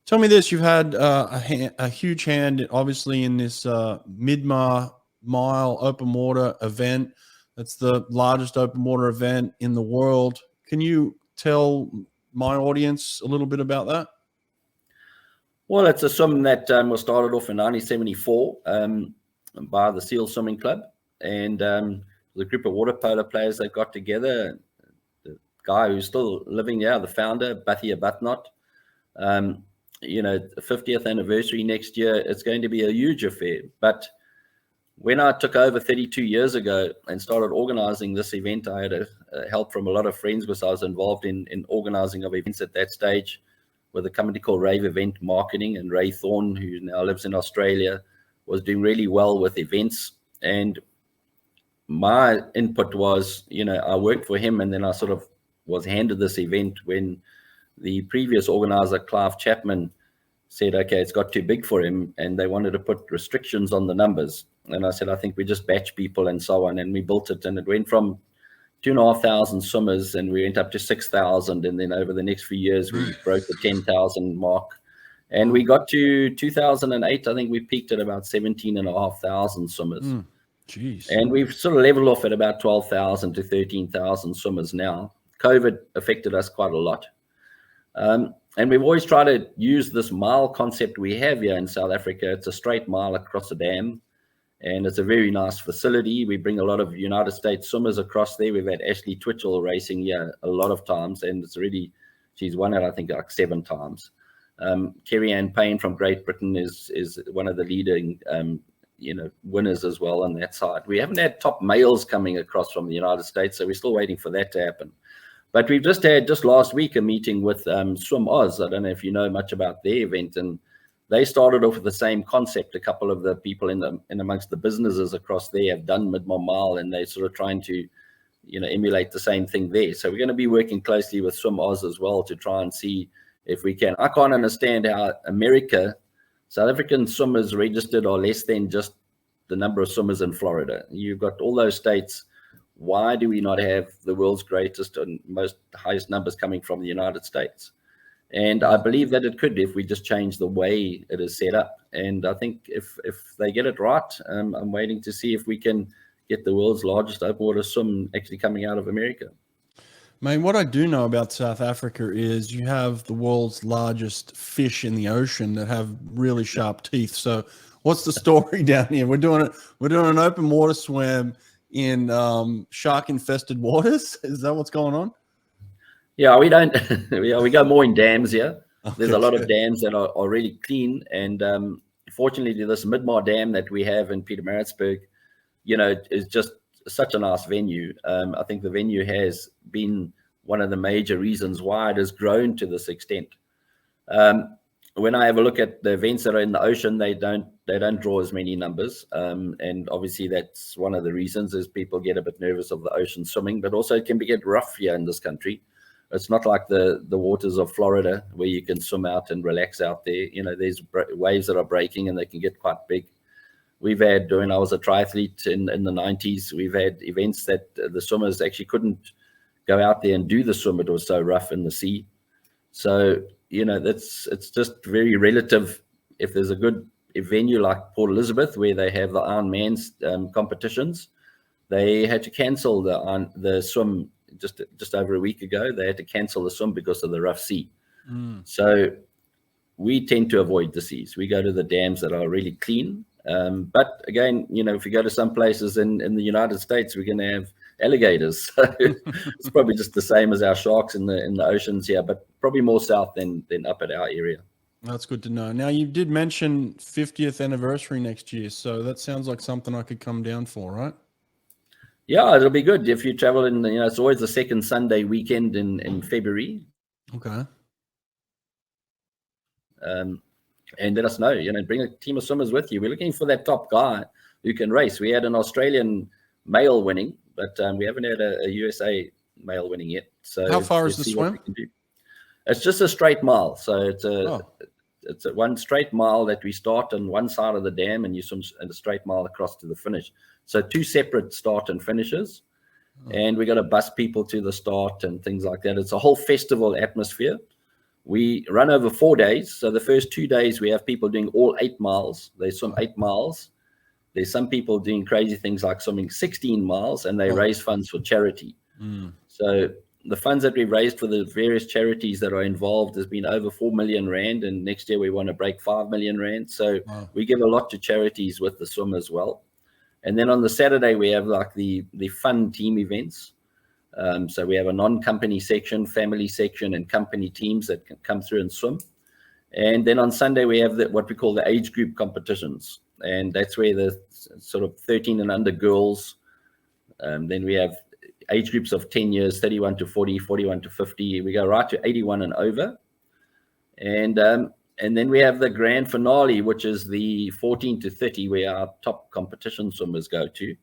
Tell me this: you've had a huge hand, obviously, in this Midmar Mile open water event. That's the largest open water event in the world. Can you tell my audience a little bit about that? Well, it's a swim that was started off in 1974 by the SEAL Swimming Club, and the group of water polo players that got together. The guy who's still living there, the founder, Bathia Batnot. You know, the 50th anniversary next year, it's going to be a huge affair. But when I took over 32 years ago and started organizing this event, I had help from a lot of friends because I was involved in organizing of events at that stage with a company called Rave Event Marketing, and Ray Thorne, who now lives in Australia, was doing really well with events. And my input was, you know, I worked for him, and then I sort of was handed this event when the previous organizer, Clive Chapman, said, okay, it's got too big for him, and they wanted to put restrictions on the numbers. And I said, I think we just batch people and so on. And we built it, and it went from 2,500 swimmers, and we went up to 6,000. And then over the next few years, we broke the 10,000 mark. And we got to 2008, I think we peaked at about 17,500 swimmers. Jeez. And we've sort of leveled off at about 12,000 to 13,000 swimmers now. COVID affected us quite a lot. And we've always tried to use this mile concept we have here in South Africa. It's a straight mile across a dam, and it's a very nice facility. We bring a lot of United States swimmers across there. We've had Ashley Twitchell racing here a lot of times, and it's really, she's won it, I think, like 7 times. Kerry Ann Payne from Great Britain is one of the leading winners as well on that side. We haven't had top males coming across from the United States, so we're still waiting for that to happen. But we've just had, just last week, a meeting with Swim Oz. I don't know if you know much about their event, and they started off with the same concept. A couple of the people in amongst the businesses across there have done Midmar Mile, and they're sort of trying to, emulate the same thing there. So we're going to be working closely with Swim Oz as well to try and see if we can. I can't understand how South African swimmers registered are less than just the number of swimmers in Florida. You've got all those states. Why do we not have the world's greatest and highest numbers coming from the United States? And I believe that it could if we just change the way it is set up. And I think if they get it right, I'm waiting to see if we can get the world's largest open water swim actually coming out of America. Man, what I do know about South Africa is you have the world's largest fish in the ocean that have really sharp teeth. So what's the story down here? We're doing an open water swim in shark infested waters. Is that what's going on? Yeah, we don't. We go more in dams here. Okay, there's a lot of dams that are really clean, and fortunately, this Midmar Dam that we have in Pietermaritzburg, is just such a nice venue. I think the venue has been one of the major reasons why it has grown to this extent. When I have a look at the events that are in the ocean, they don't draw as many numbers, and obviously that's one of the reasons is people get a bit nervous of the ocean swimming, but also it can get rough here in this country. It's not like the waters of Florida where you can swim out and relax out there. There's waves that are breaking and they can get quite big. We've had, when I was a triathlete in the 90s, we've had events that the swimmers actually couldn't go out there and do the swim. It was so rough in the sea. So, it's just very relative. If there's a good venue like Port Elizabeth where they have the Ironman's competitions, they had to cancel the swim just over a week ago. They had to cancel the swim because of the rough sea. So we tend to avoid the seas. We go to the dams that are really clean. But again, if we go to some places in the United States, we're going to have alligators. So it's probably just the same as our sharks in the oceans here, but probably more south than up at our area. That's good to know. Now, you did mention 50th anniversary next year, so that sounds like something I could come down for, right? Yeah, it'll be good if you travel in. It's always the second Sunday weekend in February. Okay. And let us know. Bring a team of swimmers with you. We're looking for that top guy who can race. We had an Australian male winning, but we haven't had a USA male winning yet. So how far is the swim? It's just a straight mile. So it's a one straight mile that we start on one side of the dam, and you swim a straight mile across to the finish. So 2 separate start and finishes, and we got to bus people to the start and things like that. It's a whole festival atmosphere. We run over 4 days. So the first 2 days, we have people doing all 8 miles. They swim 8 miles. There's some people doing crazy things like swimming 16 miles, and they raise funds for charity. So the funds that we've raised for the various charities that are involved has been over 4 million rand, and next year we want to break 5 million rand. So we give a lot to charities with the swim as well. And then on the Saturday, we have like the fun team events. So we have a non-company section, family section, and company teams that can come through and swim. And then on Sunday, we have what we call the age group competitions. And that's where the sort of 13 and under girls, then we have age groups of 10 years, 31 to 40, 41 to 50. We go right to 81 and over. And then we have the grand finale, which is the 14 to 30, where our top competition swimmers go to.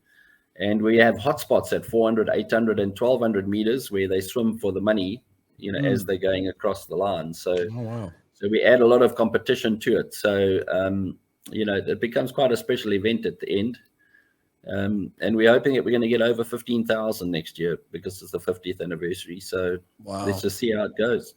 And we have hotspots at 400, 800, and 1200 meters where they swim for the money, as they're going across the line. So, so we add a lot of competition to it. So, it becomes quite a special event at the end. And we're hoping that we're going to get over 15,000 next year because it's the 50th anniversary. So let's just see how it goes.